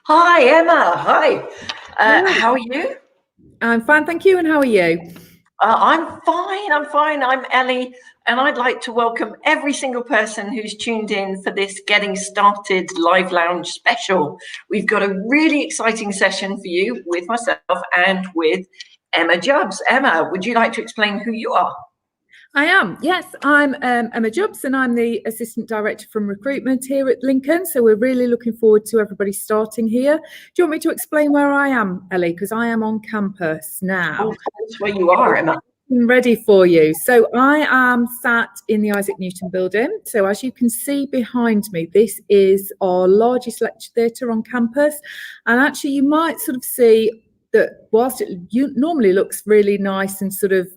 Hi, Emma. Hi. Hi. How are you? I'm fine, thank you. And how are you? I'm fine. I'm fine. I'm Ellie, and I'd like to welcome every single person who's tuned in for this Getting Started Live Lounge special. We've got a really exciting session for you with myself and with Emma Jubbs. Emma, would you like to explain who you are? I am. Yes, I'm Emma Jubbs, and I'm the Assistant Director from Recruitment here at Lincoln. So we're really looking forward to everybody starting here. Do you want me to explain where I am, Ellie? Because I am on campus now. Oh, that's where you are, Emma. I'm ready for you. So I am sat in the Isaac Newton building. So as you can see behind me, this is our largest lecture theatre on campus. And actually you might sort of see that whilst it normally looks really nice and sort of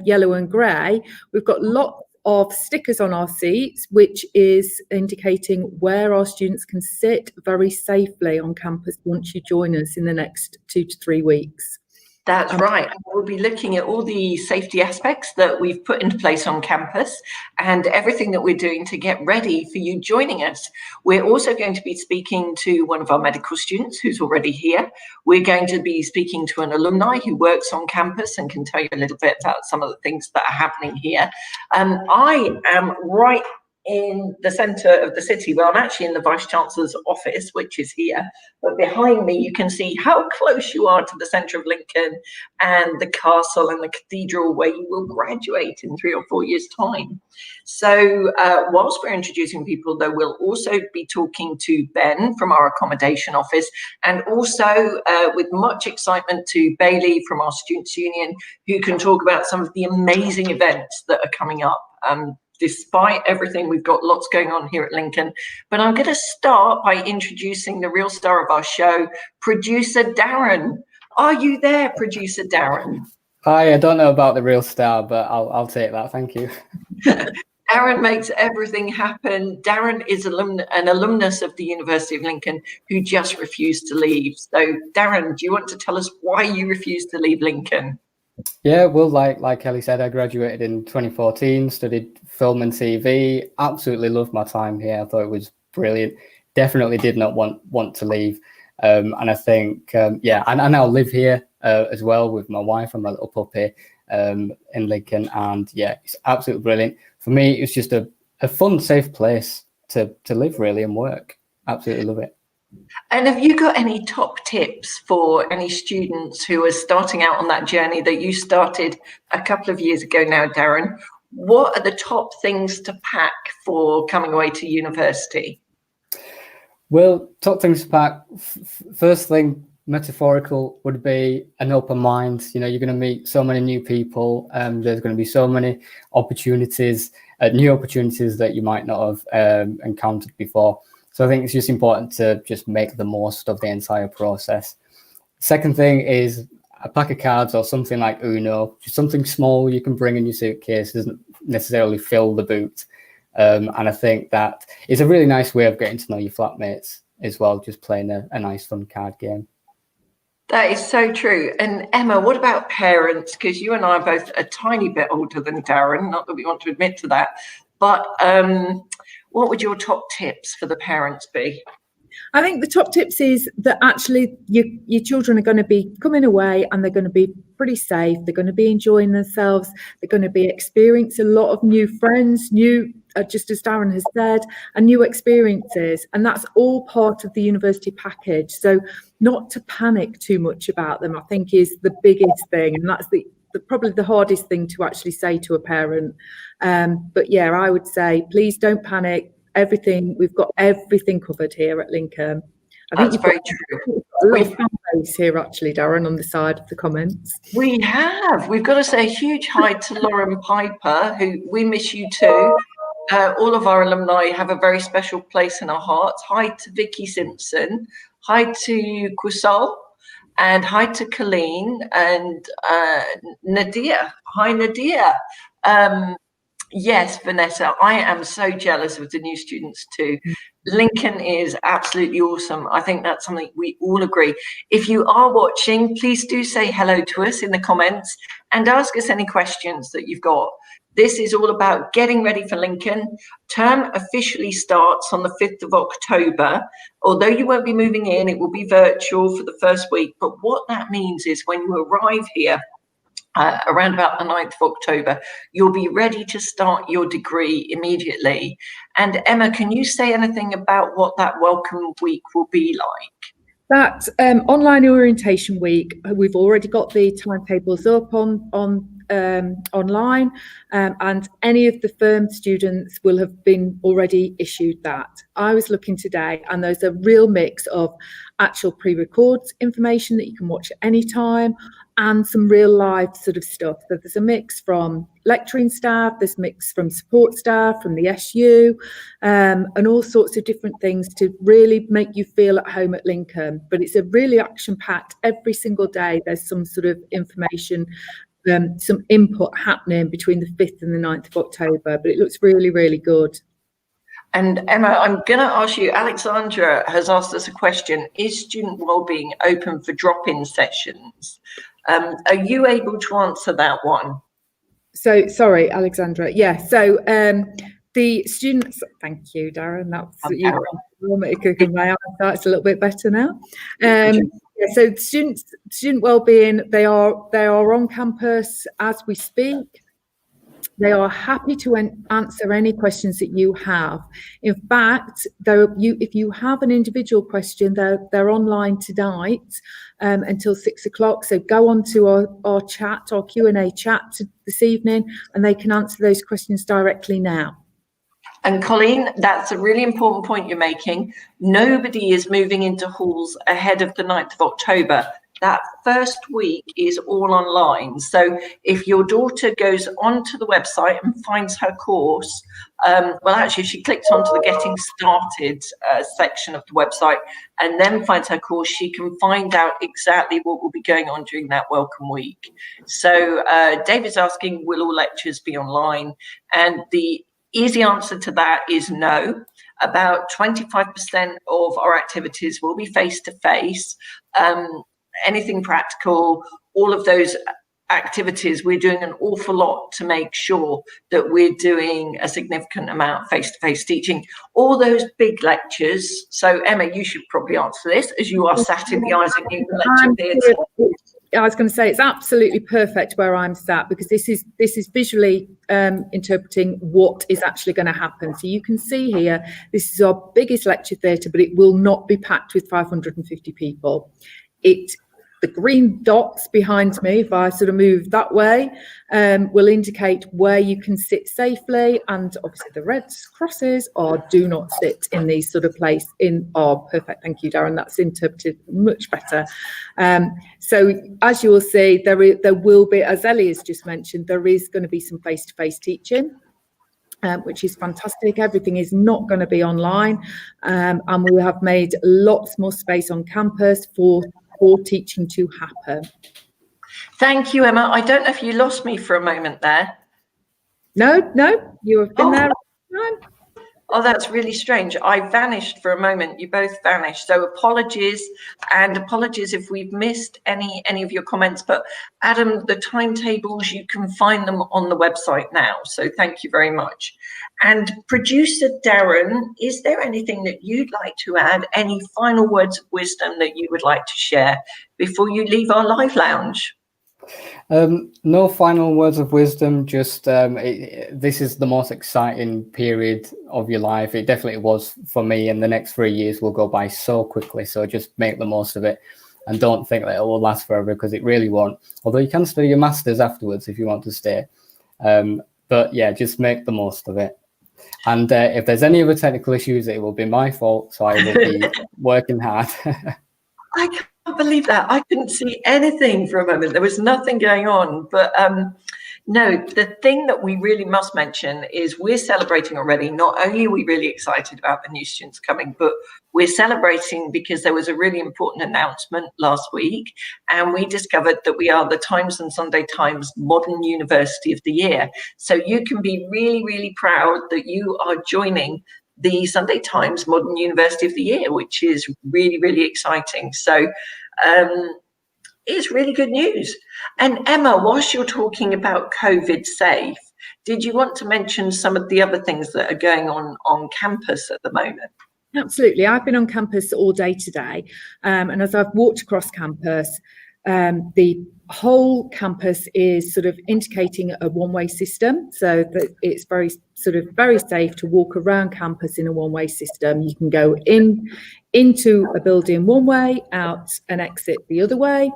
yellow and grey, we've got lots of stickers on our seats, which is indicating where our students can sit very safely on campus once you join us in the next 2 to 3 weeks. That's right. We'll be looking at all the safety aspects that we've put into place on campus and everything that we're doing to get ready for you joining us. We're also going to be speaking to one of our medical students who's already here. We're going to be speaking to an alumni who works on campus and can tell you a little bit about some of the things that are happening here. I am right in the centre of the city. Well, I'm actually in the Vice-Chancellor's office, which is here, but behind me you can see how close you are to the centre of Lincoln and the castle and the cathedral where you will graduate in 3 or 4 years' time. So whilst we're introducing people, though, we'll also be talking to Ben from our accommodation office, and also with much excitement to Bailey from our Students' Union, who can talk about some of the amazing events that are coming up. Despite everything, we've got lots going on here at Lincoln. But I'm going to start by introducing the real star of our show, producer Darren. Are you there, producer Darren? Hi, I don't know about the real star, but I'll take that. Thank you. Darren makes everything happen. Darren is an alumnus of the University of Lincoln who just refused to leave. So, Darren, do you want to tell us why you refused to leave Lincoln? Yeah, well, like Kelly said, I graduated in 2014, studied film and TV, absolutely loved my time here. I thought it was brilliant. Definitely did not want to leave. And I think, yeah, and I now live here as well with my wife and my little puppy in Lincoln. And yeah, it's absolutely brilliant. For me, it's just a fun, safe place to live really and work. Absolutely love it. And have you got any top tips for any students who are starting out on that journey that you started a couple of years ago now, Darren? What are the top things to pack for coming away to university? Well, top things to pack. First thing, metaphorical, would be an open mind. You know, you're going to meet so many new people. There's going to be so many opportunities, new opportunities that you might not have encountered before. So I think it's just important to just make the most of the entire process. Second thing is a pack of cards or something like Uno, just something small you can bring in your suitcase, doesn't necessarily fill the boot. And I think that is a really nice way of getting to know your flatmates as well, just playing a nice fun card game. That is so true. And Emma, what about parents? Because you and I are both a tiny bit older than Darren, not that we want to admit to that, but what would your top tips for the parents be? I think the top tips is that actually your children are going to be coming away and they're going to be pretty safe. They're going to be enjoying themselves. They're going to be experiencing a lot of new friends, new, just as Darren has said, and new experiences. And that's all part of the university package. So not to panic too much about them, I think, is the biggest thing. And that's probably the hardest thing to actually say to a parent. But yeah, I would say, please don't panic. We've got everything covered here at Lincoln. That's very true. A lot of fan base here, actually, Darren, on the side of the comments. We have. We've got to say a huge hi to Lauren Piper, who we miss you too. All of our alumni have a very special place in our hearts. Hi to Vicky Simpson. Hi to Kusal. And hi to Colleen and Nadia. Hi, Nadia. Yes, Vanessa, I am so jealous of the new students too. Lincoln is absolutely awesome. I think that's something we all agree. If you are watching, please do say hello to us in the comments and ask us any questions that you've got. This is all about getting ready for Lincoln. Term officially starts on the 5th of October. Although you won't be moving in, it will be virtual for the first week. But what that means is when you arrive here, around about the 9th of October, you'll be ready to start your degree immediately. And Emma, can you say anything about what that welcome week will be like? That online orientation week, we've already got the timetables up online, and any of the firm students will have been already issued that. I was looking today, and there's a real mix of actual pre-records information that you can watch at any time, and some real live sort of stuff. So there's a mix from lecturing staff, there's a mix from support staff, from the SU, and all sorts of different things to really make you feel at home at Lincoln. But it's a really action-packed, every single day there's some sort of information, some input happening between the 5th and the 9th of October, but it looks really, really good. And Emma, I'm going to ask you, Alexandra has asked us a question. Is student wellbeing open for drop-in sessions? Are you able to answer that one? So, sorry, Alexandra. Yeah, so the students, thank you, Darren. That's you. My eyesight's a little bit better now. Yeah, so student wellbeing, they are on campus as we speak. They are happy to answer any questions that you have. In fact, if you have an individual question, they're online tonight until 6 o'clock. So go on to our chat, our Q&A chat this evening, and they can answer those questions directly now. And Colleen, that's a really important point you're making. Nobody is moving into halls ahead of the 9th of October. That first week is all online. So if your daughter goes onto the website and finds her course, well, actually, she clicks onto the Getting Started section of the website and then finds her course, she can find out exactly what will be going on during that welcome week. So David's asking, will all lectures be online? And the easy answer to that is no. About 25% of our activities will be face-to-face. Anything practical, all of those activities, we're doing an awful lot to make sure that we're doing a significant amount of face-to-face teaching. All those big lectures. So Emma, you should probably answer this as you are sat in the Isaac Newton Lecture Theatre. I was going to say it's absolutely perfect where I'm sat, because this is visually interpreting what is actually going to happen. So you can see here, this is our biggest lecture theatre, but it will not be packed with 550 people. The green dots behind me, if I sort of move that way, will indicate where you can sit safely, and obviously the red crosses are do not sit in these sort of place perfect. Thank you, Darren. That's interpreted much better. So as you will see, there will be, as Ellie has just mentioned, there is going to be some face-to-face teaching. Which is fantastic. Everything is not going to be online, and we have made lots more space on campus for teaching to happen. Thank you, Emma. I don't know if you lost me for a moment there. No, you have been there. Oh, that's really strange. I vanished for a moment. You both vanished. So apologies, and apologies if we've missed any of your comments. But Adam, the timetables, you can find them on the website now. So thank you very much. And producer Darren, is there anything that you'd like to add? Any final words of wisdom that you would like to share before you leave our live lounge? No final words of wisdom, just this is the most exciting period of your life. It definitely was for me, and the next 3 years will go by so quickly. So just make the most of it, and don't think that it will last forever, because it really won't. Although you can study your masters afterwards if you want to stay. But yeah, just make the most of it. And if there's any other technical issues, it will be my fault. So I will be working hard. I can't believe that. I couldn't see anything for a moment. There was nothing going on. But no, the thing that we really must mention is we're celebrating already. Not only are we really excited about the new students coming, but we're celebrating because there was a really important announcement last week, and we discovered that we are the Times and Sunday Times Modern University of the Year. So you can be really, really proud that you are joining the Sunday Times Modern University of the Year, which is really, really exciting. So it's really good news. And Emma, whilst you're talking about COVID safe, did you want to mention some of the other things that are going on campus at the moment? Absolutely. I've been on campus all day today, and as I've walked across campus, the whole campus is sort of indicating a one-way system, so that it's very safe to walk around campus in a one-way system. You can go into a building one way, out and exit the other way.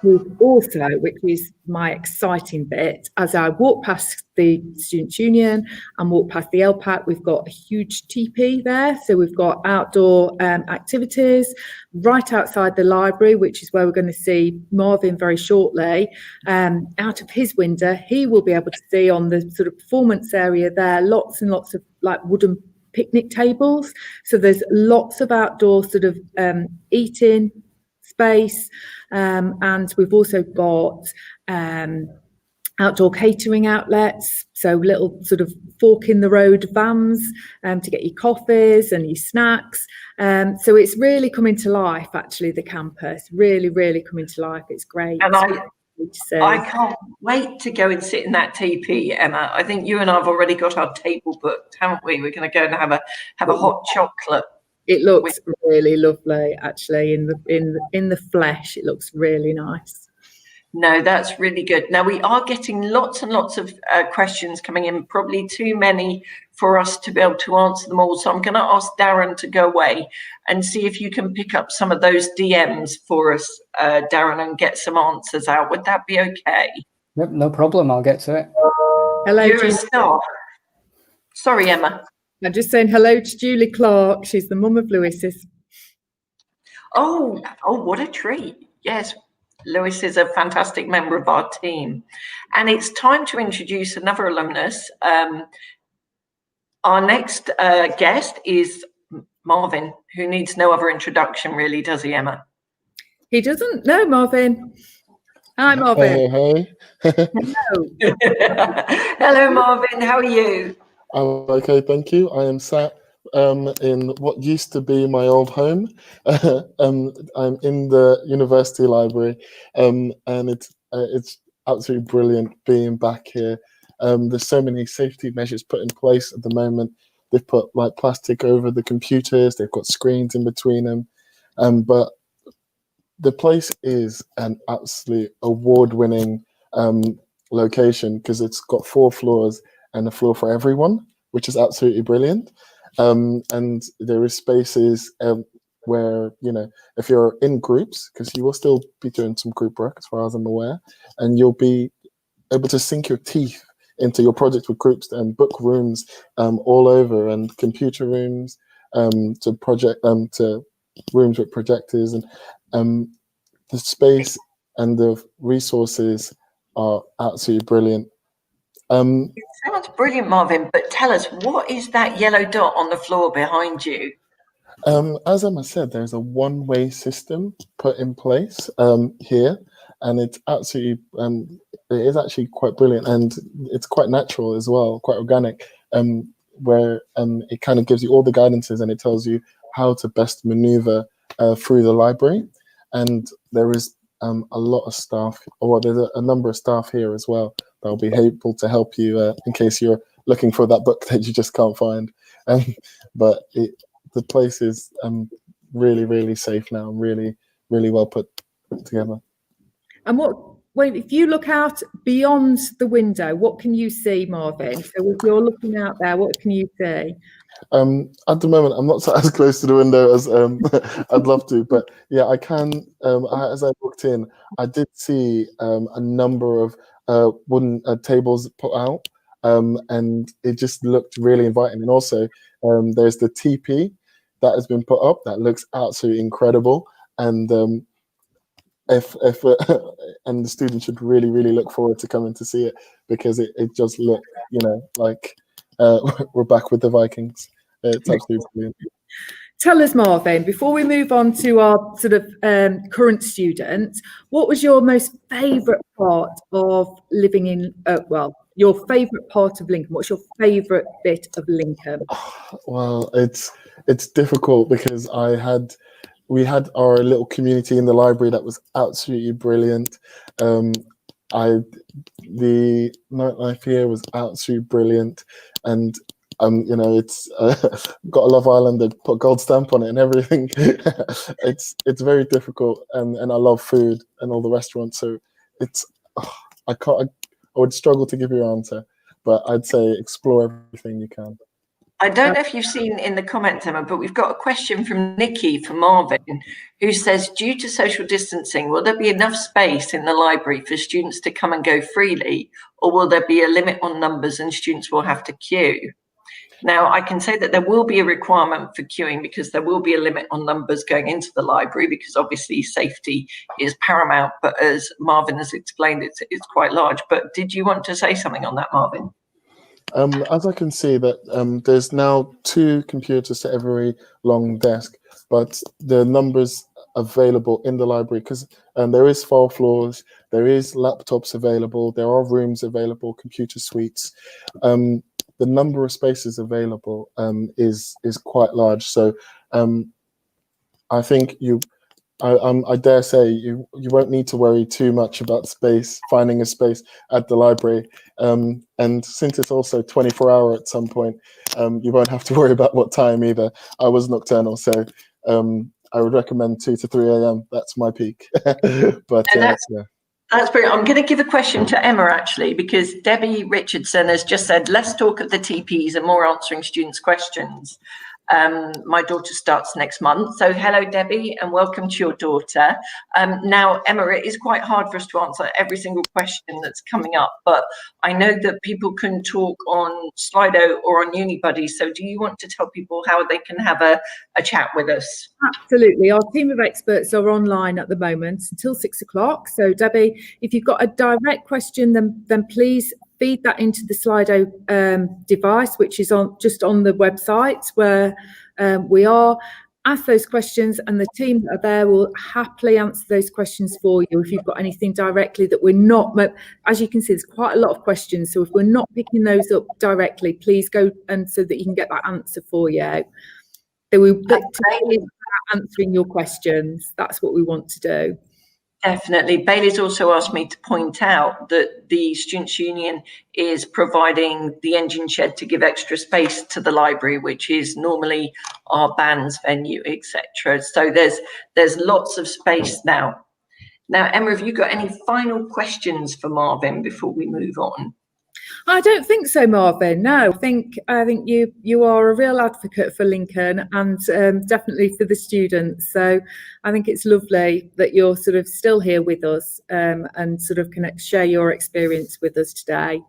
We've also, which is my exciting bit, as I walk past the Students' Union and walk past the LPAC, we've got a huge teepee there. So we've got outdoor activities right outside the library, which is where we're going to see Marvin very shortly. Out of his window, he will be able to see on the sort of performance area there, lots and lots of like wooden picnic tables. So there's lots of outdoor sort of eating space, and we've also got outdoor catering outlets, so little sort of fork in the road vans to get your coffees and your snacks. So it's really coming to life, actually, the campus, really coming to life. It's great. And I can't wait to go and sit in that teepee, Emma. I think you and I have already got our table booked, haven't we? We're going to go and have a hot chocolate. It looks really lovely, actually, in the flesh. It looks really nice. No, that's really good. Now, we are getting lots and lots of questions coming in, probably too many for us to be able to answer them all. So I'm going to ask Darren to go away and see if you can pick up some of those DMs for us, Darren, and get some answers out. Would that be okay? Yep, no problem. I'll get to it. Hello, you're a star. Sorry, Emma. I'm just saying hello to Julie Clark. She's the mum of Lewis's. Oh, what a treat. Yes, Lewis is a fantastic member of our team. And it's time to introduce another alumnus. Our next guest is Marvin, who needs no other introduction, really, does he, Emma? He doesn't. No, Marvin. Hi, Marvin. Hey. Hello. Hello, Marvin. How are you? I'm okay, thank you. I am sat in what used to be my old home. I'm in the university library, and it's absolutely brilliant being back here. There's so many safety measures put in place at the moment. They've put like plastic over the computers. They've got screens in between them, but the place is an absolute award-winning location because it's got 4 floors and a floor for everyone, which is absolutely brilliant. And there is spaces where, you know, if you're in groups, because you will still be doing some group work as far as I'm aware, and you'll be able to sink your teeth into your project with groups and book rooms all over, and computer rooms to rooms with projectors, and the space and the resources are absolutely brilliant. It sounds brilliant, Marvin, but tell us, what is that yellow dot on the floor behind you? As Emma said, there's a one-way system put in place here, and it's absolutely, it is actually quite brilliant, and it's quite natural as well, quite organic, where it kind of gives you all the guidances and it tells you how to best maneuver through the library. And there is a lot of staff, or there's a number of staff here as well that'll be able to help you in case you're looking for that book that you just can't find. But the place is really safe now, really well put together. And if you look out beyond the window, what can you see, Marvin? So if you're looking out there, what can you see? At the moment, I'm not as close to the window as I'd love to, but yeah, I can. As I walked in, I did see a number of wooden tables put out, and it just looked really inviting. And also, there's the teepee that has been put up that looks absolutely incredible. And if and the students should really look forward to coming to see it, because it just looked, you know, like we're back with the Vikings. It's absolutely brilliant. Tell us, Marvin, before we move on to our sort of current students, what was your most favourite part of living in, your favourite part of Lincoln? What's your favourite bit of Lincoln? Well, it's difficult because we had our little community in the library that was absolutely brilliant. The nightlife here was absolutely brilliant, and you know, it's got a Love Island. They put gold stamp on it and everything. It's very difficult, and I love food and all the restaurants. So it's I would struggle to give you an answer, but I'd say explore everything you can. I don't know if you've seen in the comments, Emma, but we've got a question from Nikki for Marvin, who says, due to social distancing, will there be enough space in the library for students to come and go freely, or will there be a limit on numbers and students will have to queue? Now, I can say that there will be a requirement for queuing because there will be a limit on numbers going into the library, because obviously safety is paramount. But as Marvin has explained, it's quite large. But did you want to say something on that, Marvin? As I can see that there's now 2 computers to every long desk, but the numbers available in the library, because there is 4 floors, there is laptops available, there are rooms available, computer suites. The number of spaces available is quite large. So I think I dare say you won't need to worry too much about finding a space at the library. And since it's also 24-hour at some point, you won't have to worry about what time either. I was nocturnal, so I would recommend 2 to 3 a.m. That's my peak. But yeah. That's brilliant. I'm going to give a question to Emma, actually, because Debbie Richardson has just said, less talk of the TPs and more answering students' questions. My daughter starts next month. So hello, Debbie, and welcome to your daughter. Now, Emma, it is quite hard for us to answer every single question that's coming up, but I know that people can talk on Slido or on Unibuddy. So do you want to tell people how they can have a chat with us? Absolutely. Our team of experts are online at the moment until 6 o'clock. So Debbie, if you've got a direct question, then please feed that into the Slido device, which is just on the website where we are. Ask those questions, and the team that are there will happily answer those questions for you. If you've got anything directly that we're not, as you can see, there's quite a lot of questions. So if we're not picking those up directly, please go and so that you can get that answer for you. Answering your questions. That's what we want to do. Definitely. Bailey's also asked me to point out that the Students' Union is providing the engine shed to give extra space to the library, which is normally our bands venue, etc. So there's lots of space now. Now, Emma, have you got any final questions for Marvin before we move on? I don't think so, Marvin. No, I think you are a real advocate for Lincoln and definitely for the students. So I think it's lovely that you're sort of still here with us and sort of can share your experience with us today.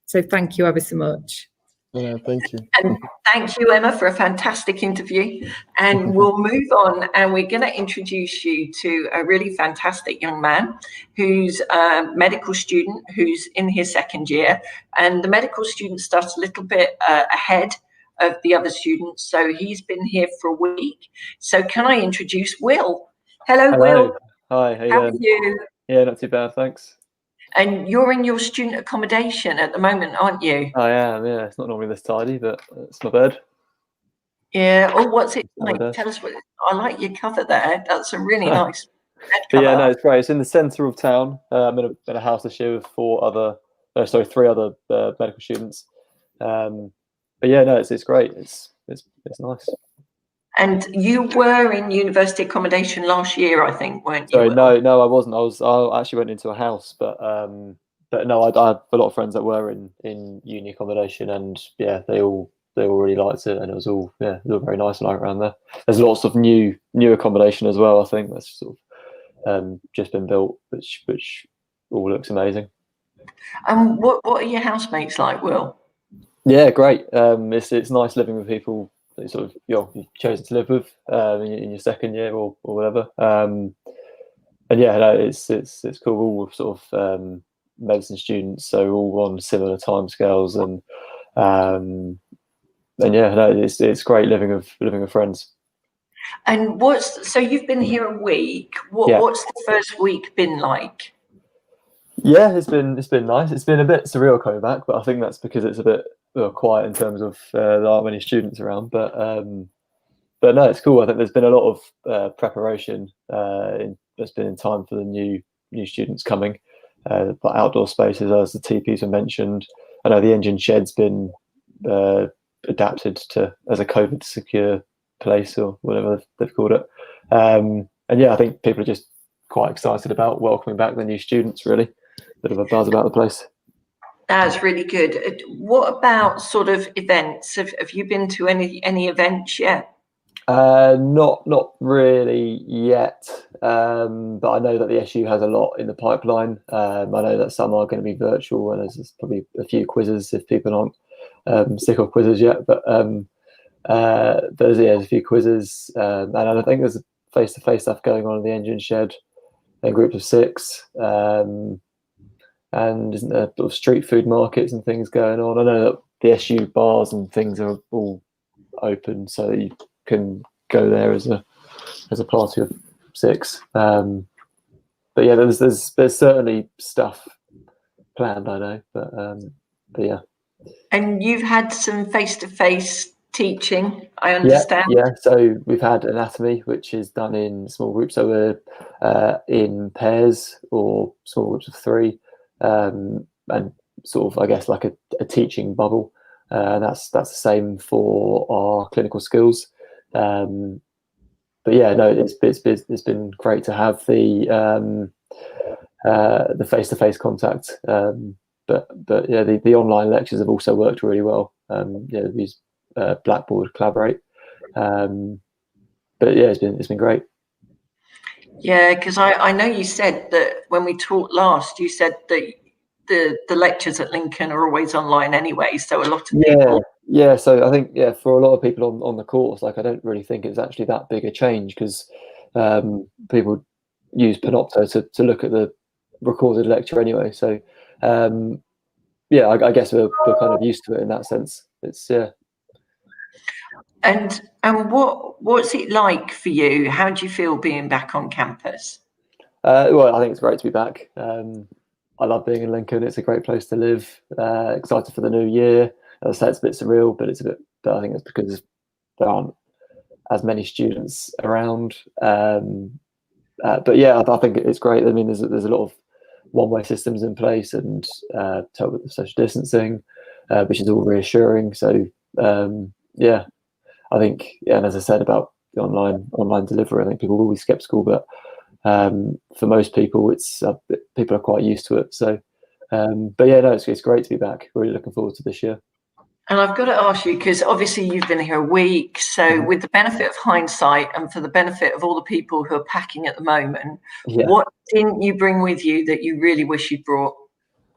So thank you ever so much. Yeah, thank you. And thank you, Emma, for a fantastic interview. And we'll move on, and we're going to introduce you to a really fantastic young man who's a medical student who's in his 2nd year. And the medical student starts a little bit ahead of the other students. So he's been here for a week. So can I introduce Will? Hello. Will. Hi, how are you? Yeah, not too bad, thanks. And you're in your student accommodation at the moment, aren't you? I am, yeah. It's not normally this tidy, but it's my bed. Yeah. Oh, what's it like? Tell us what. I like your cover there. That's a really nice bed cover. Yeah, no, it's great. It's in the centre of town. I'm in a house this year with 3 other medical students. But yeah, no, it's great. It's nice. And you were in university accommodation last year, I think, weren't you? Sorry, no, I wasn't. I actually went into a house, but no, I had a lot of friends that were in uni accommodation, and yeah, they all really liked it, and it was all very nice and around there. There's lots of new accommodation as well. I think that's sort of just been built, which all looks amazing. And what are your housemates like, Will? Yeah, great. It's nice living with people that sort of you've chosen to live with in your 2nd year or whatever. And yeah, no, it's cool. We're all sort of medicine students, so all on similar timescales, and yeah, no, it's great living with friends. And so you've been here a week. What's the first week been like? Yeah, it's been nice. It's been a bit surreal coming back, but I think that's because it's a bit quiet in terms of there aren't many students around. But no, it's cool. I think there's been a lot of preparation. There's been in time for the new students coming. like outdoor spaces, as the teepees were mentioned. I know the engine shed's been adapted to as a COVID secure place, or whatever they've called it. And yeah, I think people are just quite excited about welcoming back the new students, really. Bit of a buzz about the place. That's really good. What about sort of events? Have you been to any events yet? Not really yet, but I know that the SU has a lot in the pipeline. I know that some are going to be virtual, and there's probably a few quizzes if people aren't sick of quizzes yet. But there's a few quizzes, and I think there's face-to-face stuff going on in the engine shed in groups of 6. And isn't there sort of street food markets and things going on? I know that the SU bars and things are all open, so that you can go there as a party of 6. But yeah, there's certainly stuff planned, I know. But yeah. And you've had some face-to-face teaching, I understand. Yeah. So we've had anatomy, which is done in small groups. So we're in pairs or small groups of 3. And sort of, I guess, like a teaching bubble, and that's the same for our clinical skills. But yeah, no, it's been great to have the face-to-face contact. But yeah, the online lectures have also worked really well. Yeah, these Blackboard Collaborate. But yeah, it's been great. Yeah, because I know you said that when we talked last, you said that the lectures at Lincoln are always online anyway, so a lot of people. Yeah. So I think for a lot of people on the course, like, I don't really think it's actually that big a change, because people use Panopto to look at the recorded lecture anyway. So yeah, I guess we're kind of used to it in that sense. It's And what's it like for you? How do you feel being back on campus? Well, I think it's great to be back. I love being in Lincoln. It's a great place to live. Excited for the new year. As I say, it's a bit surreal, but I think it's because there aren't as many students around. But yeah, I think it's great. I mean, there's a lot of one-way systems in place, and to help with the social distancing, which is all reassuring. So yeah, I think, and as I said about the online delivery, I think people will be skeptical, but for most people, it's people are quite used to it. So, but yeah, no, it's great to be back. Really looking forward to this year. And I've got to ask you, because obviously you've been here a week, so with the benefit of hindsight and for the benefit of all the people who are packing at the moment, what didn't you bring with you that you really wish you'd brought?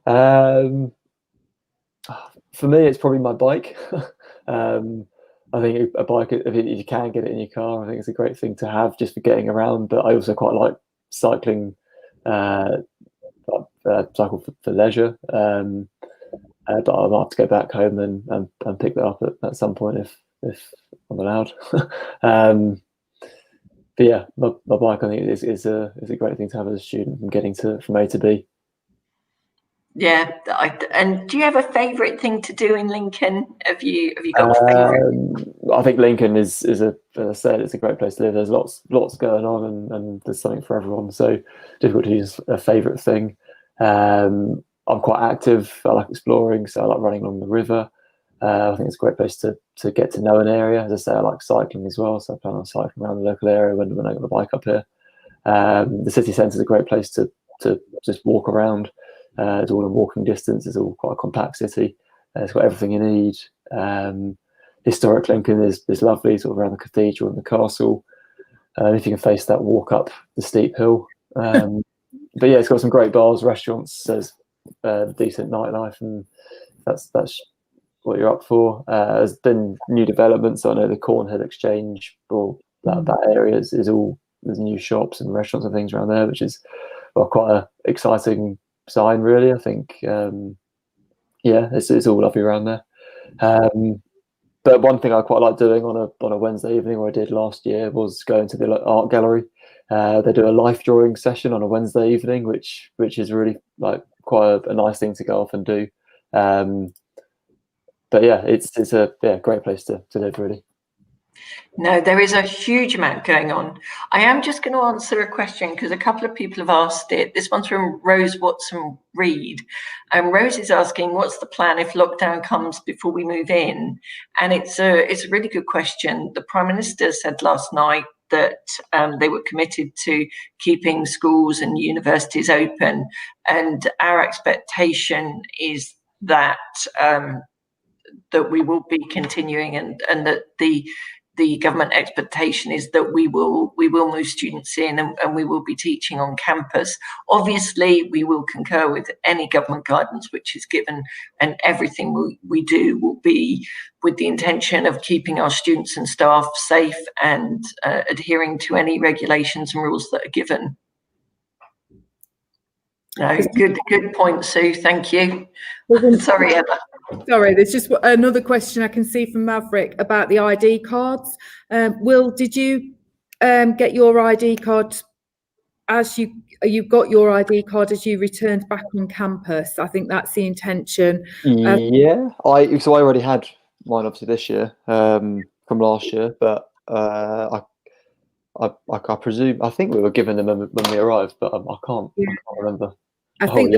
For me, it's probably my bike. I think a bike, if you can get it in your car, I think it's a great thing to have just for getting around. But I also quite like cycling, cycle for leisure. But I'll have to go back home and pick that up at some point if I'm allowed. But yeah, my bike, I think, is a great thing to have as a student, and getting from A to B. Yeah, and do you have a favourite thing to do in Lincoln? Have you got a favourite? I think Lincoln is as I said, it's a great place to live. There's lots going on, and there's something for everyone. So difficult to use a favourite thing. I'm quite active. I like exploring, so I like running along the river. I think it's a great place to get to know an area. As I say, I like cycling as well, so I plan on cycling around the local area when I got the bike up here. The city centre is a great place to just walk around. It's all in walking distance. It's all quite a compact city. It's got everything you need. Historic Lincoln is lovely, sort of around the cathedral and the castle. If you can face that walk up the steep hill. But yeah, it's got some great bars, restaurants. There's decent nightlife, and that's what you're up for. There's been new developments. I know the Cornhill Exchange, or that area is all, there's new shops and restaurants and things around there, which is quite an exciting sign, really. I think yeah, it's all lovely around there. But one thing I quite like doing on a Wednesday evening, or I did last year, was going to the art gallery. They do a life drawing session on a Wednesday evening, which is really like quite a nice thing to go off and do. But yeah, it's a great place to live, really. No, there is a huge amount going on. I am just going to answer a question because a couple of people have asked it. This one's from Rose Watson Reed. Rose is asking, what's the plan if lockdown comes before we move in? And it's a really good question. The Prime Minister said last night that they were committed to keeping schools and universities open. And our expectation is that that we will be continuing, and that the government expectation is that we will move students in, and we will be teaching on campus. Obviously, we will concur with any government guidance which is given, and everything we do will be with the intention of keeping our students and staff safe and adhering to any regulations and rules that are given. No, good point, Sue. Thank you. Sorry, Emma. Sorry, there's just another question I can see from Maverick about the ID cards. Will, did you get your ID card as you got your ID card as you returned back on campus? I think that's the intention. Yeah, I already had mine obviously this year from last year, but I presume, I think we were given them when we arrived, but I can't remember. I think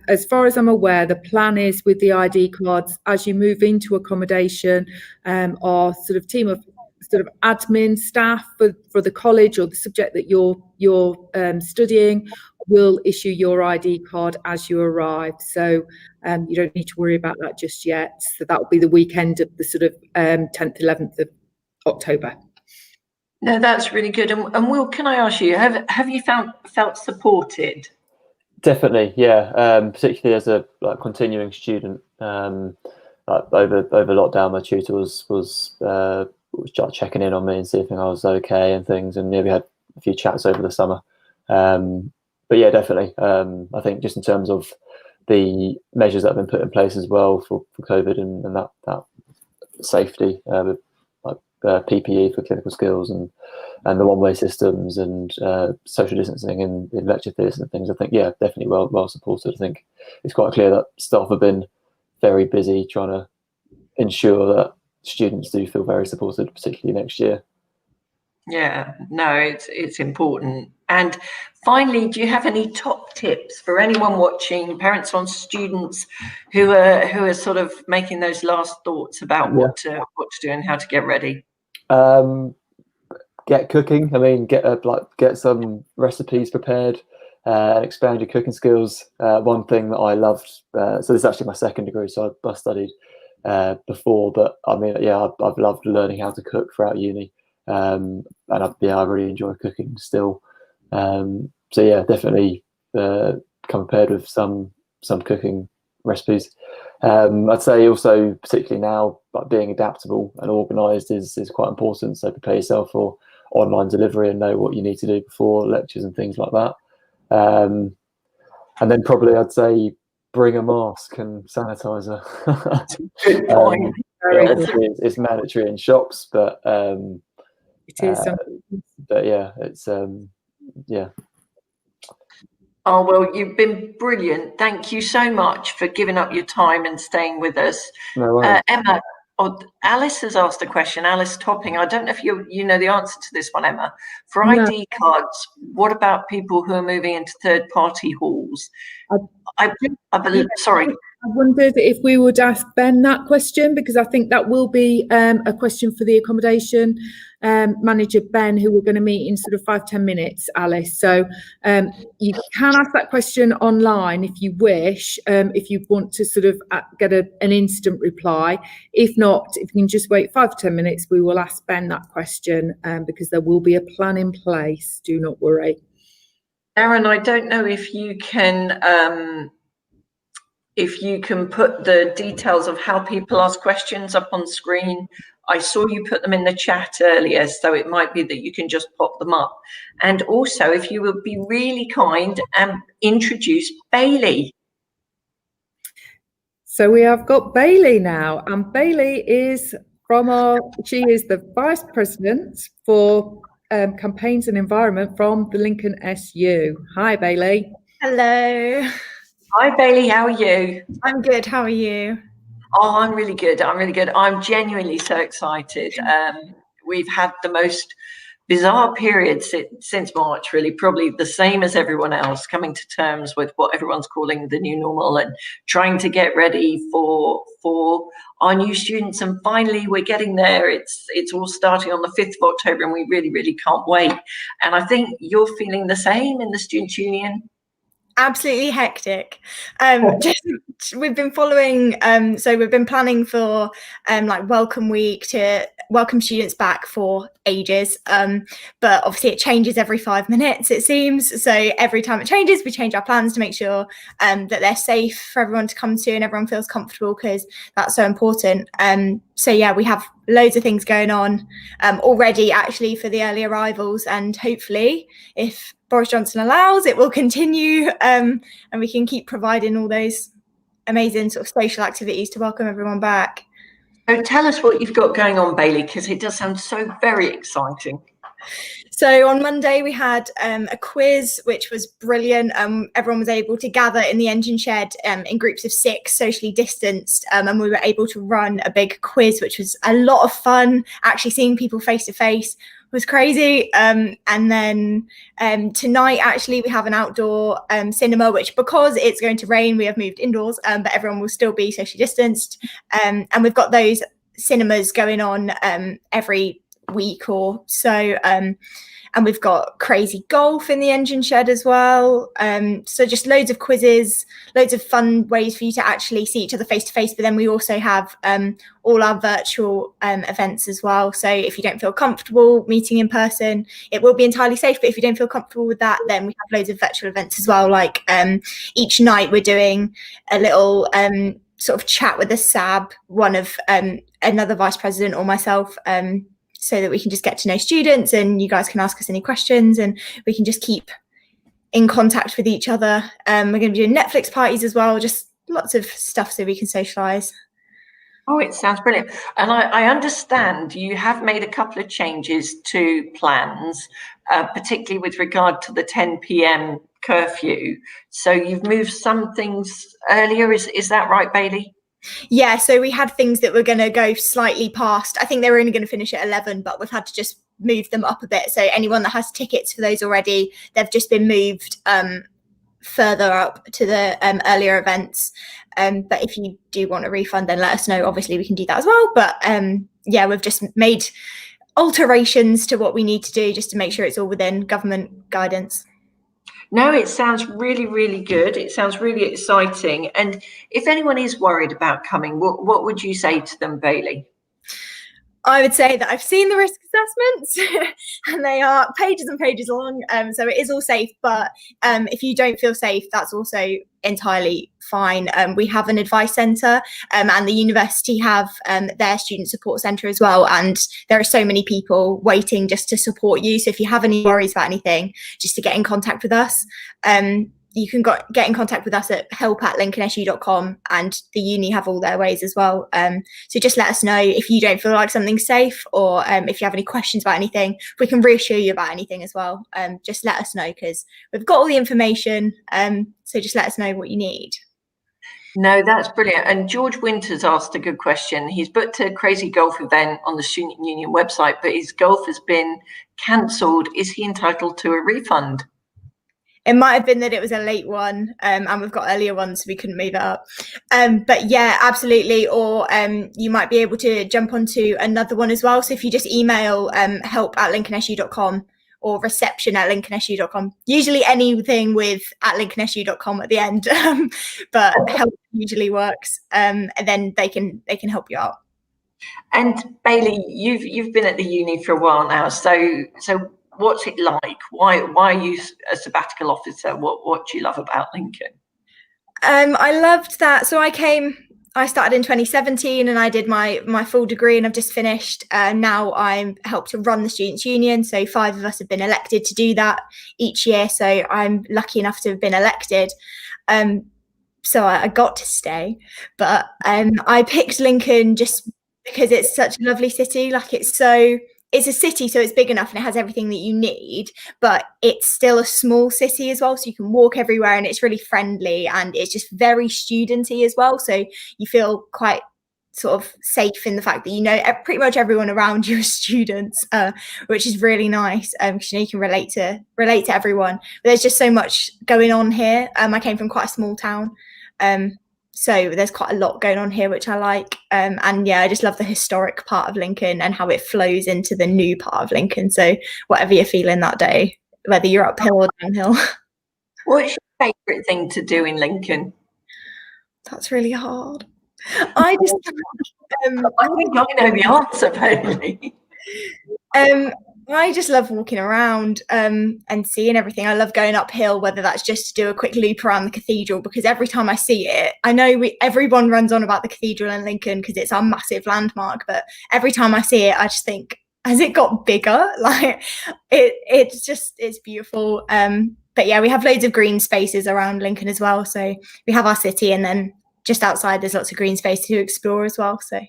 as far as I'm aware, the plan is with the ID cards, as you move into accommodation, our sort of team of sort of admin staff for the college or the subject that you're studying will issue your ID card as you arrive. So you don't need to worry about that just yet. So that will be the weekend of the sort of 10th, 11th of October. No, that's really good. And Will, can I ask you, have you felt supported? Definitely, yeah. Particularly as a continuing student, over lockdown, my tutor was checking in on me and seeing if I was okay and things, and we had a few chats over the summer. But yeah, definitely. I think just in terms of the measures that have been put in place as well for COVID and that safety, like PPE for clinical skills and the one-way systems and social distancing in lecture theatres and things, I think, yeah, definitely well supported. I think it's quite clear that staff have been very busy trying to ensure that students do feel very supported, particularly next year. Yeah, no, it's important. And finally, do you have any top tips for anyone watching, parents on students who are sort of making those last thoughts about what to do and how to get ready? Get cooking. I mean, get some recipes prepared and expand your cooking skills. One thing that I loved, so this is actually my second degree, so I studied before, but I mean, yeah, I've loved learning how to cook throughout uni, and I really enjoy cooking still. So yeah, definitely come prepared with some cooking recipes. I'd say also, particularly now, like being adaptable and organised is quite important. So prepare yourself for online delivery and know what you need to do before lectures and things like that. And then probably I'd say bring a mask and sanitizer. Good point. It's mandatory in shops, but it is. But yeah, it's yeah. Oh, well, you've been brilliant. Thank you so much for giving up your time and staying with us. No worries. Emma, Alice has asked a question. Alice Topping, I don't know if you know the answer to this one, Emma. For ID cards, what about people who are moving into third-party halls? Sorry. I wondered if we would ask Ben that question, because I think that will be a question for the accommodation manager, Ben, who we're going to meet in sort of 5-10 minutes, Alice. So you can ask that question online if you wish, if you want to sort of get an instant reply. If not, if you can just wait 5-10 minutes, we will ask Ben that question, because there will be a plan in place. Do not worry. Aaron, I don't know if you can put the details of how people ask questions up on screen. I saw you put them in the chat earlier, so it might be that you can just pop them up. And also, if you would be really kind and introduce Bailey. So we have got Bailey now, and Bailey is she is the Vice President for Campaigns and Environment from the Lincoln SU. Hi, Bailey. Hello. Hi, Bailey. How are you? I'm good. How are you? Oh, I'm really good. I'm really good. I'm genuinely so excited. We've had the most bizarre period since March, really, probably the same as everyone else, coming to terms with what everyone's calling the new normal and trying to get ready for our new students. And finally, we're getting there. It's all starting on the 5th of October, and we really, really can't wait. And I think you're feeling the same in the Students' Union. Absolutely hectic. We've been following, so we've been planning for like welcome week to welcome students back for ages, but obviously it changes every 5 minutes, it seems. So every time it changes, we change our plans to make sure that they're safe for everyone to come to and everyone feels comfortable, because that's so important. So yeah, we have loads of things going on already actually for the early arrivals, and hopefully, if Boris Johnson allows, it will continue, and we can keep providing all those amazing sort of social activities to welcome everyone back. So tell us what you've got going on, Bailey, because it does sound so very exciting. So on Monday we had a quiz, which was brilliant. Everyone was able to gather in the engine shed in groups of 6, socially distanced, and we were able to run a big quiz, which was a lot of fun. Actually seeing people face to face was crazy. And then tonight, actually, we have an outdoor cinema, which, because it's going to rain, we have moved indoors, but everyone will still be socially distanced. And we've got those cinemas going on every week or so, and we've got crazy golf in the engine shed as well. So just loads of quizzes, loads of fun ways for you to actually see each other face to face. But then we also have all our virtual events as well. So if you don't feel comfortable meeting in person, it will be entirely safe. But if you don't feel comfortable with that, then we have loads of virtual events as well. Like each night we're doing a little sort of chat with the SAB, one of another vice president or myself, so that we can just get to know students, and you guys can ask us any questions, and we can just keep in contact with each other. We're going to be doing Netflix parties as well, just lots of stuff so we can socialise. Oh, it sounds brilliant. And I understand you have made a couple of changes to plans, particularly with regard to the 10 p.m. curfew. So you've moved some things earlier. Is that right, Bailey? Yeah, so we had things that were going to go slightly past. I think they were only going to finish at 11, but we've had to just move them up a bit. So anyone that has tickets for those already, they've just been moved further up to the earlier events. But if you do want a refund, then let us know. Obviously, we can do that as well. But yeah, we've just made alterations to what we need to do just to make sure it's all within government guidance. No, it sounds really, really good. It sounds really exciting. And if anyone is worried about coming, what would you say to them, Bailey? I would say that I've seen the risk assessments and they are pages and pages long. So it is all safe. But if you don't feel safe, that's also entirely fine. We have an advice centre and the university have their student support centre as well. And there are so many people waiting just to support you. So if you have any worries about anything, just to get in contact with us. You can get in contact with us at help@lincolnsu.com, and the uni have all their ways as well. So just let us know if you don't feel like something's safe, or if you have any questions about anything. If we can reassure you about anything as well, just let us know, because we've got all the information. So just let us know what you need. No, that's brilliant. And George Winters asked a good question. He's booked a crazy golf event on the Student Union website, but his golf has been cancelled. Is he entitled to a refund? It might have been that it was a late one, and we've got earlier ones, so we couldn't move it up. But yeah, absolutely. Or you might be able to jump onto another one as well. So if you just email help@lincolnsu.com or reception@lincolnsu.com, usually anything with @lincolnsu.com at the end, but help usually works, and then they can help you out. And Bailey, you've been at the uni for a while now, so what's it like? Why are you a sabbatical officer? What do you love about Lincoln? I loved that. So I started in 2017 and I did my full degree, and I've just finished. Now I help to run the Students' Union. So 5 of us have been elected to do that each year. So I'm lucky enough to have been elected. So I got to stay. But I picked Lincoln just because it's such a lovely city. Like it's a city, so it's big enough and it has everything that you need, but it's still a small city as well. So you can walk everywhere and it's really friendly, and it's just very studenty as well. So you feel quite sort of safe in the fact that you know pretty much everyone around you is students, which is really nice, because you know you can relate to everyone. But there's just so much going on here. I came from quite a small town, so there's quite a lot going on here, which I like. And yeah, I just love the historic part of Lincoln and how it flows into the new part of Lincoln. So whatever you're feeling that day, whether you're uphill or downhill. What's your favourite thing to do in Lincoln? That's really hard. I just I think I know the answer, Bailey. I just love walking around and seeing everything. I love going uphill, whether that's just to do a quick loop around the cathedral, because every time I see it, I know everyone runs on about the cathedral in Lincoln because it's our massive landmark, but every time I see it, I just think, has it got bigger? Like it's beautiful. But yeah, we have loads of green spaces around Lincoln as well. So we have our city, and then just outside there's lots of green space to explore as well. So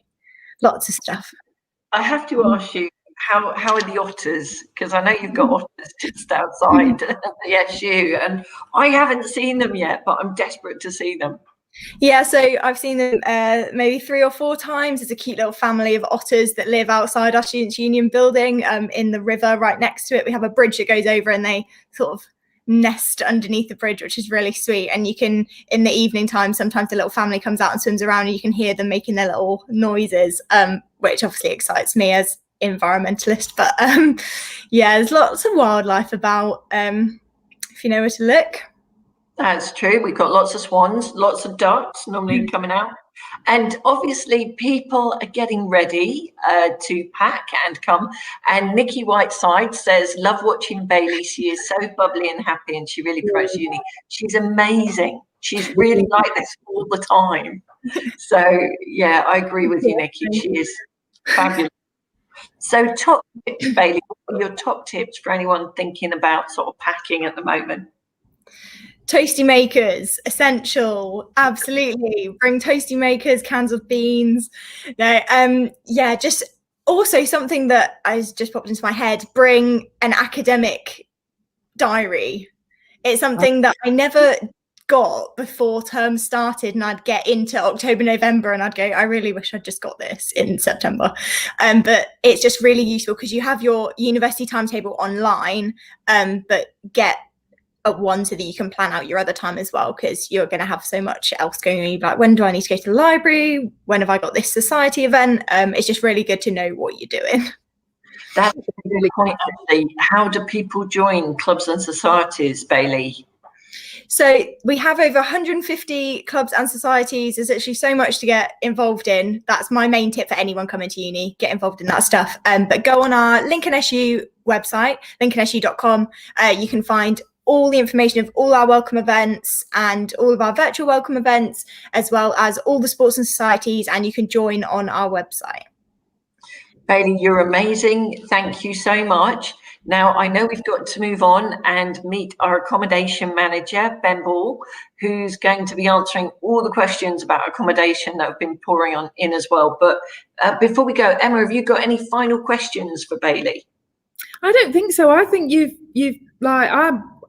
lots of stuff. I have to ask you, how are the otters? Because I know you've got otters just outside the SU, and I haven't seen them yet, but I'm desperate to see them. Yeah, so I've seen them maybe 3 or 4 times. There's a cute little family of otters that live outside our Students' Union building, in the river right next to it. We have a bridge that goes over, and they sort of nest underneath the bridge, which is really sweet. And you can, in the evening time, sometimes the little family comes out and swims around, and you can hear them making their little noises, which obviously excites me as environmentalist. But yeah, there's lots of wildlife about, if you know where to look. That's true. We've got lots of swans, lots of ducks normally coming out. And obviously people are getting ready to pack and come. And Nikki Whiteside says, love watching Bailey. She is so bubbly and happy, and she really promotes uni. She's amazing. She's really like this all the time. So yeah, I agree with you, Nikki. She is fabulous. So top tips, Bailey, what are your top tips for anyone thinking about sort of packing at the moment? Toasty makers, essential, absolutely. Bring toasty makers, cans of beans. No, yeah, just also something that has just popped into my head, bring an academic diary. It's something that I never got before term started, and I'd get into October, November, and I'd go, I really wish I'd just got this in September. But it's just really useful because you have your university timetable online, but get one so that you can plan out your other time as well, because you're going to have so much else going on. You're like, when do I need to go to the library? When have I got this society event? It's just really good to know what you're doing. That's a really point, actually. How do people join clubs and societies, Bailey? So we have over 150 clubs and societies. There's actually so much to get involved in. That's my main tip for anyone coming to uni, get involved in that stuff. But go on our Lincoln SU website, lincolnsu.com. You can find all the information of all our welcome events and all of our virtual welcome events, as well as all the sports and societies, and you can join on our website. Bailey, you're amazing. Thank you so much. Now, I know we've got to move on and meet our accommodation manager, Ben Ball, who's going to be answering all the questions about accommodation that have been pouring on in as well. But before we go, Emma, have you got any final questions for Bailey? I don't think so. I think you've like,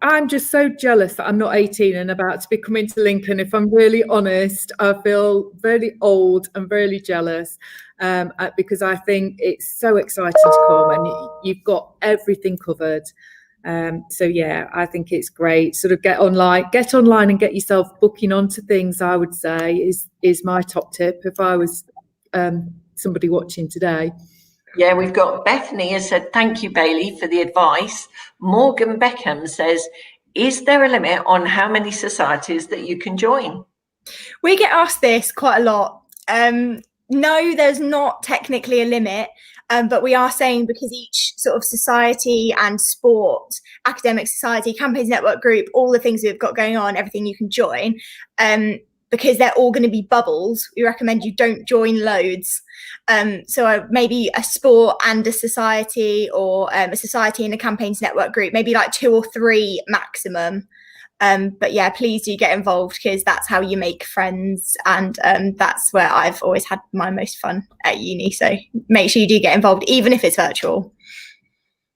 I'm just so jealous that I'm not 18 and about to be coming to Lincoln. If I'm really honest, I feel very old and really jealous, because I think it's so exciting to come and you've got everything covered. So yeah, I think it's great. Sort of get online and get yourself booking onto things, I would say is my top tip if I was somebody watching today. Yeah, we've got Bethany has said, thank you, Bailey, for the advice. Morgan Beckham says, is there a limit on how many societies that you can join? We get asked this quite a lot. No, there's not technically a limit, but we are saying because each sort of society and sport, academic society, campaigns network group, all the things we've got going on, everything you can join, because they're all going to be bubbles, we recommend you don't join loads. So maybe a sport and a society, or a society and a campaigns network group, maybe like 2 or 3 maximum. But yeah, please do get involved, because that's how you make friends, and that's where I've always had my most fun at uni. So make sure you do get involved, even if it's virtual.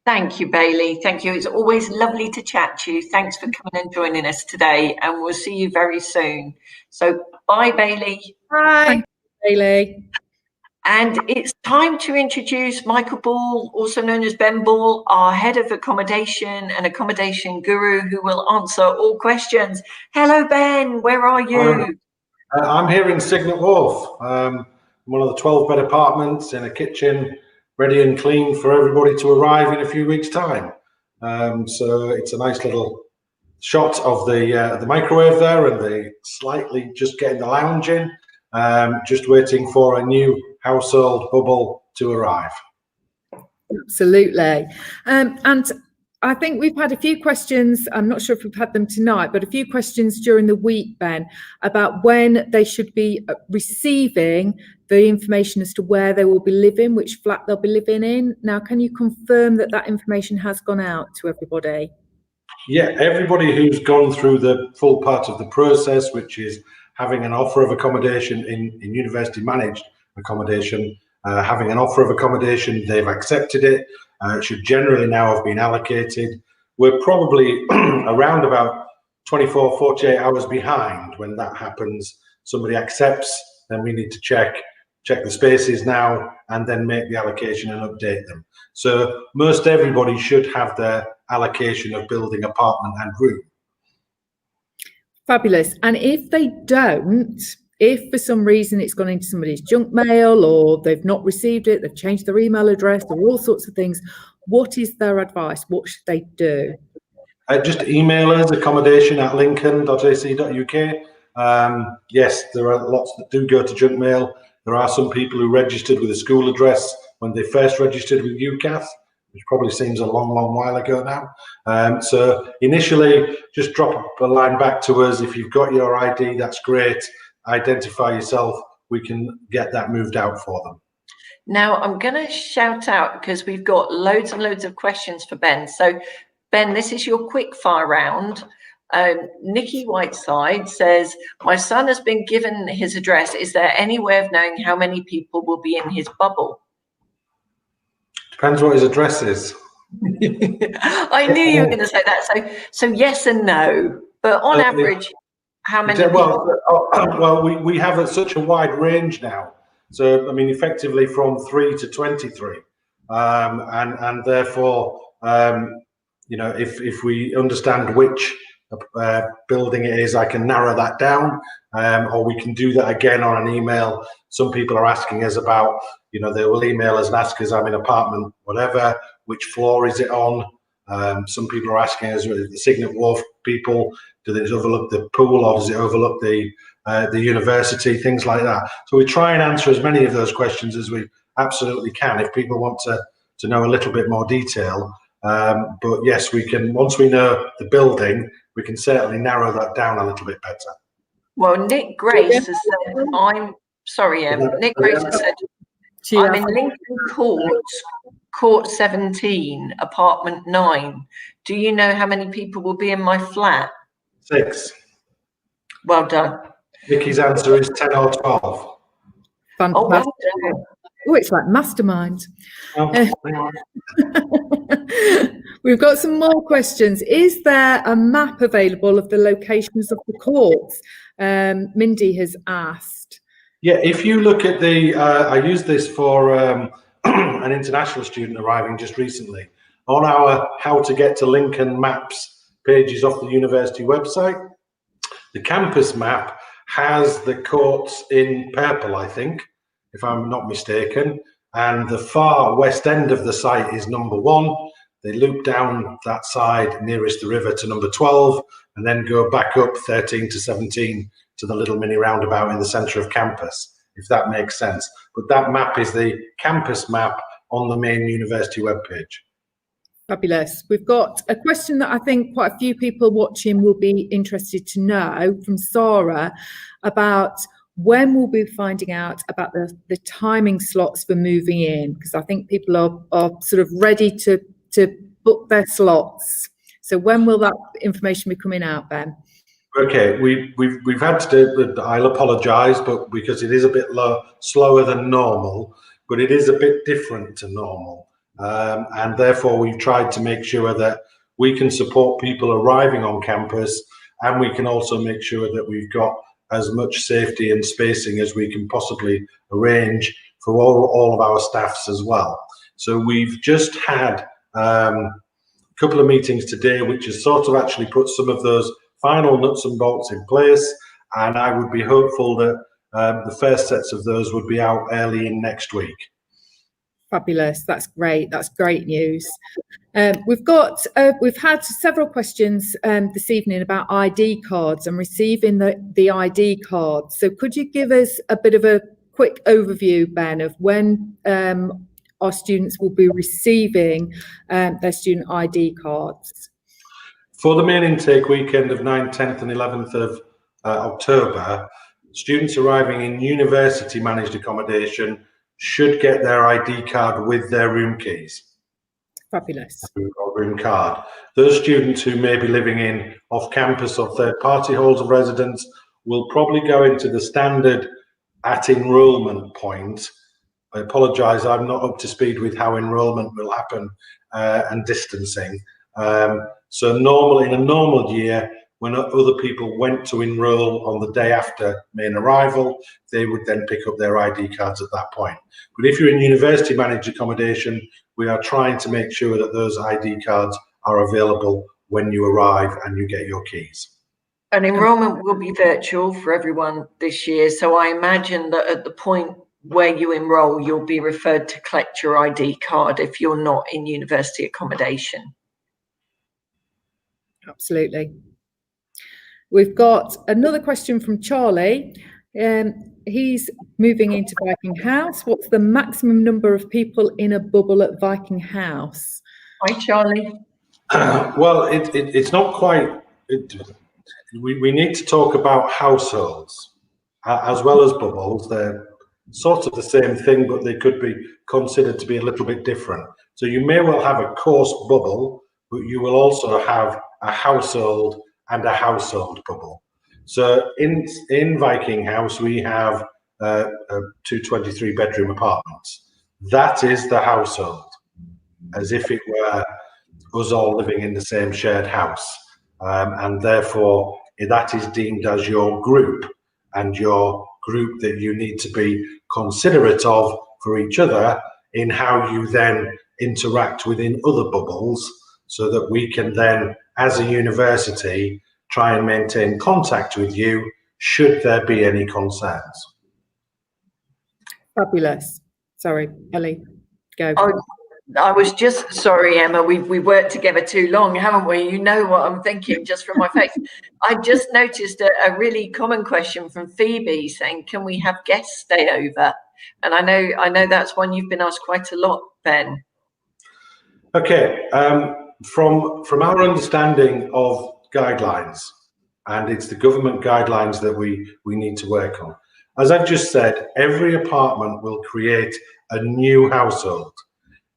Thank you, Bailey. Thank you. It's always lovely to chat to you. Thanks for coming and joining us today, and we'll see you very soon. So bye, Bailey. Bye. Thank you, Bailey. And it's time to introduce Michael Ball, also known as Ben Ball, our head of accommodation and accommodation guru, who will answer all questions. Hello, Ben, where are you? I'm here in Signet Wharf, one of the 12-bed apartments in a kitchen, ready and clean for everybody to arrive in a few weeks' time. So it's a nice little shot of the microwave there, and the slightly just getting the lounge in, just waiting for a new household bubble to arrive. Absolutely. And I think we've had a few questions, I'm not sure if we've had them tonight, but a few questions during the week, Ben, about when they should be receiving the information as to where they will be living, which flat they'll be living in. Now, can you confirm that that information has gone out to everybody? Yeah, everybody who's gone through the full part of the process, which is having an offer of accommodation in university managed accommodation, having an offer of accommodation, they've accepted it. It should generally now have been allocated. We're probably around about 24, 48 hours behind when that happens. Somebody accepts, then we need to check the spaces now, and then make the allocation and update them. So most everybody should have their allocation of building, apartment and room. Fabulous. And if they don't, if for some reason it's gone into somebody's junk mail, or they've not received it, they've changed their email address, or all sorts of things, what is their advice? What should they do? Just email us, accommodation@lincoln.ac.uk. Yes, there are lots that do go to junk mail. There are some people who registered with a school address when they first registered with UCAS, which probably seems a long, long while ago now. So initially, just drop a line back to us. If you've got your ID, that's great. Identify yourself. We can get that moved out for them. Now, I'm going to shout out because we've got loads and loads of questions for Ben. So, Ben, this is your quick fire round. Nikki Whiteside says, my son has been given his address. Is there any way of knowing how many people will be in his bubble? Depends what his address is. I knew you were going to say that. So yes and no. But on average, how many people? Well, we have such a wide range now. So, I mean, effectively from 3 to 23. And therefore, you know, if we understand which building it is, I can narrow that down, or we can do that again on an email. Some people are asking us about, you know, they will email us and ask us, I'm in apartment, whatever, which floor is it on? Some people are asking us, the Signet Wharf people, do they overlook the pool, or does it overlook the university, things like that. So we try and answer as many of those questions as we absolutely can if people want to know a little bit more detail. But yes, we can, once we know the building, we can certainly narrow that down a little bit better. Well, Nick Grace has said, I'm sorry, Nick Grace has said, I'm in Lincoln Court 17, apartment 9. Do you know how many people will be in my flat? 6. Well done. Nikki's answer is 10 or 12. Fantastic. Oh, well done. Oh, it's like mastermind. Oh, We've got some more questions. Is there a map available of the locations of the courts? Mindy has asked. Yeah, if you look at the, I used this for an international student arriving just recently. On our How to Get to Lincoln Maps pages off the university website, the campus map has the courts in purple, I think, if I'm not mistaken, and the far west end of the site is number 1. They loop down that side nearest the river to number 12, and then go back up 13 to 17 to the little mini roundabout in the centre of campus, if that makes sense. But that map is the campus map on the main university webpage. Fabulous. We've got a question that I think quite a few people watching will be interested to know from Sarah about when we'll be finding out about the timing slots for moving in, because I think people are sort of ready to book their slots. So when will that information be coming out, Ben? Okay, we've had to do, I'll apologise, but because it is a bit slower than normal, but it is a bit different to normal. And therefore we've tried to make sure that we can support people arriving on campus, and we can also make sure that we've got as much safety and spacing as we can possibly arrange for all of our staffs as well. So we've just had a couple of meetings today, which has sort of actually put some of those final nuts and bolts in place, and I would be hopeful that the first sets of those would be out early in next week. Fabulous. That's great. That's great news. We've had several questions this evening about ID cards and receiving the ID cards. So could you give us a bit of a quick overview, Ben, of when our students will be receiving their student ID cards? For the main intake weekend of 9th, 10th and 11th of October, students arriving in university managed accommodation should get their ID card with their room keys. Fabulous. Or room card. Those students who may be living in off-campus or third-party halls of residence will probably go into the standard at enrolment point. I apologise, I'm not up to speed with how enrolment will happen and distancing. So in a normal year, when other people went to enrol on the day after main arrival, they would then pick up their ID cards at that point. But if you're in university managed accommodation, we are trying to make sure that those ID cards are available when you arrive and you get your keys. And enrolment will be virtual for everyone this year. So I imagine that at the point where you enroll, you'll be referred to collect your ID card if you're not in university accommodation. Absolutely. We've got another question from Charlie. He's moving into Viking House. What's the maximum number of people in a bubble at Viking House? Hi, Charlie. Well, it's not quite. We need to talk about households as well as bubbles. They're sort of the same thing, but they could be considered to be a little bit different. So you may well have a course bubble, but you will also have a household and a household bubble. So in Viking House, we have 2 23-bedroom apartments. That is the household, as if it were us all living in the same shared house. And therefore, that is deemed as your group, and your group that you need to be considerate of for each other in how you then interact within other bubbles, so that we can then, as a university, try and maintain contact with you should there be any concerns. Fabulous. Sorry, Ellie, go. I was just, sorry, Emma, we've worked together too long, haven't we? You know what I'm thinking just from my face. I just noticed a really common question from Phoebe saying, can we have guests stay over? And I know that's one you've been asked quite a lot, Ben. Okay, from our understanding of guidelines, and it's the government guidelines that we need to work on. As I've just said, every apartment will create a new household,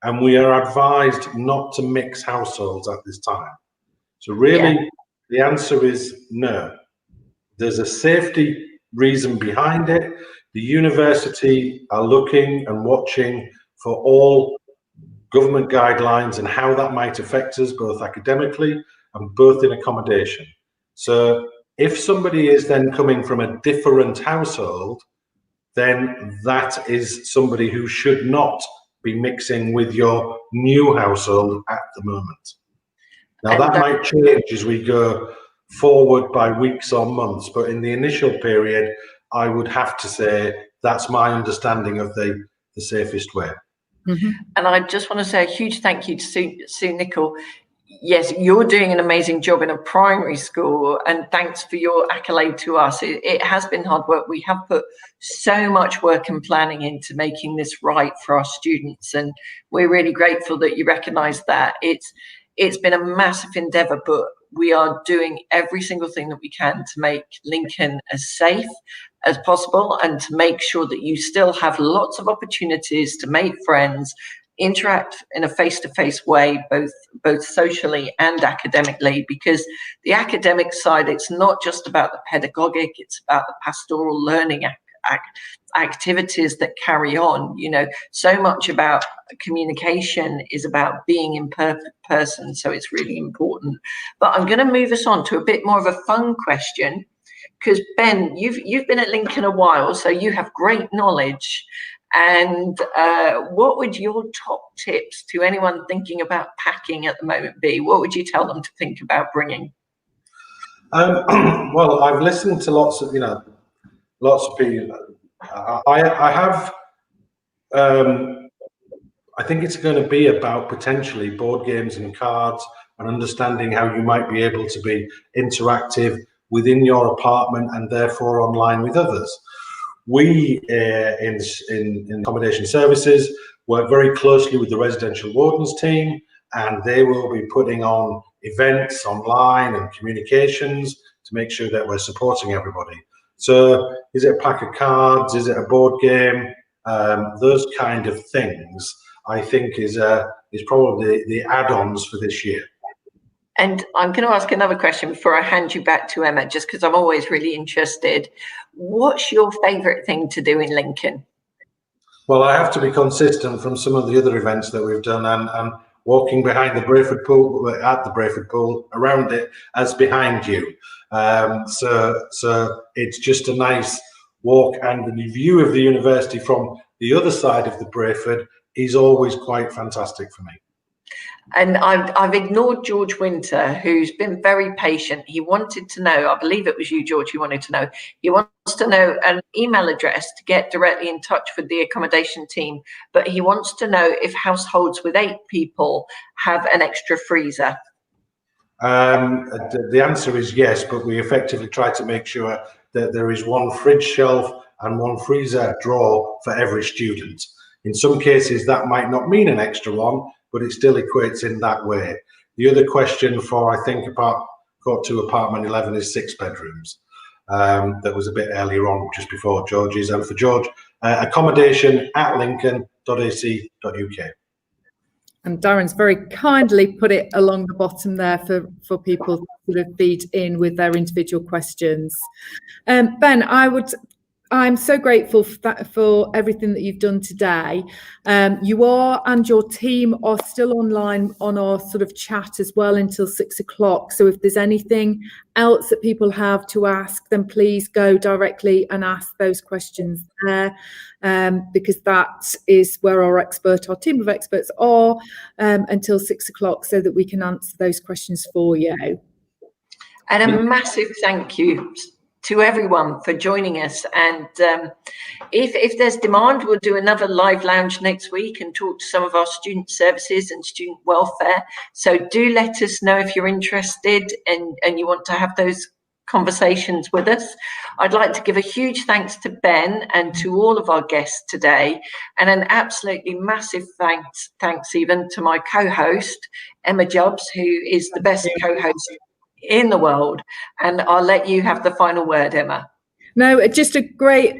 and we are advised not to mix households at this time. So really, the answer is no. There's a safety reason behind it. The university are looking and watching for all government guidelines and how that might affect us both academically and both in accommodation. So if somebody is then coming from a different household, then that is somebody who should not be mixing with your new household at the moment. Now that might change as we go forward by weeks or months, but in the initial period, I would have to say that's my understanding of the safest way. Mm-hmm. And I just want to say a huge thank you to Sue Nicol. Yes, you're doing an amazing job in a primary school, and thanks for your accolade to us. It has been hard work. We have put so much work and planning into making this right for our students, and we're really grateful that you recognise that. It's been a massive endeavour, but we are doing every single thing that we can to make Lincoln as safe as possible and to make sure that you still have lots of opportunities to make friends, interact in a face-to-face way, both socially and academically, because the academic side, it's not just about the pedagogic, it's about the pastoral learning activities that carry on. You know, so much about communication is about being in person, so it's really important. But I'm going to move us on to a bit more of a fun question, because Ben, you've been at Lincoln a while, so you have great knowledge. And what would your top tips to anyone thinking about packing at the moment be? What would you tell them to think about bringing? Well, I've listened to lots of people. I have. I think it's going to be about potentially board games and cards and understanding how you might be able to be interactive within your apartment and therefore online with others. We in accommodation services work very closely with the residential wardens team, and they will be putting on events online and communications to make sure that we're supporting everybody. So is it a pack of cards? Is it a board game? Those kind of things, I think, is probably the add-ons for this year. And I'm going to ask another question before I hand you back to Emma, just because I'm always really interested. What's your favourite thing to do in Lincoln? Well, I have to be consistent from some of the other events that we've done, and walking behind the Brayford pool, at the Brayford pool, around it as behind you. So it's just a nice walk, and the view of the university from the other side of the Brayford is always quite fantastic for me. And I've ignored George Winter, who's been very patient. He wanted to know, I believe it was you, George, he wanted to know. He wants to know an email address to get directly in touch with the accommodation team, but he wants to know if households with 8 people have an extra freezer. The answer is yes, but we effectively try to make sure that there is one fridge shelf and one freezer drawer for every student. In some cases, that might not mean an extra one, but it still equates in that way. The other question for, I think, apartment 11 is 6 bedrooms. That was a bit earlier on, just before George's. And for George, accommodation@lincoln.ac.uk. And Darren's very kindly put it along the bottom there for people to sort of feed in with their individual questions. Ben, I'm so grateful for everything that you've done today. You are and your team are still online on our sort of chat as well until 6 o'clock. So if there's anything else that people have to ask, then please go directly and ask those questions there, because that is where our team of experts are until 6 o'clock, so that we can answer those questions for you. And a massive thank you to everyone for joining us. And if there's demand, we'll do another live lounge next week and talk to some of our student services and student welfare. So do let us know if you're interested and you want to have those conversations with us. I'd like to give a huge thanks to Ben and to all of our guests today, and an absolutely massive thanks even to my co-host, Emma Jubbs, who is the best co-host in the world. And I'll let you have the final word, Emma. No, just a great,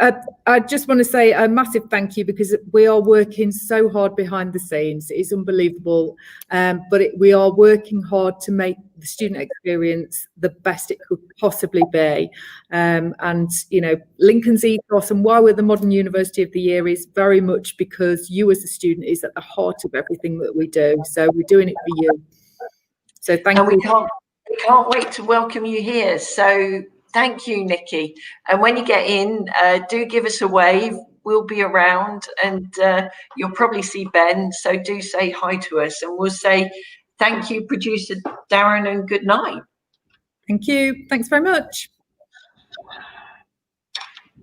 I just want to say a massive thank you, because we are working so hard behind the scenes. It's unbelievable. But we are working hard to make the student experience the best it could possibly be. And, you know, Lincoln's ethos and why we're the Modern University of the Year is very much because you as a student is at the heart of everything that we do. So we're doing it for you. So thank you. We can't wait to welcome you here. So thank you, Nikki. And when you get in, do give us a wave. We'll be around, and you'll probably see Ben. So do say hi to us, and we'll say thank you, producer Darren, and good night. Thank you. Thanks very much.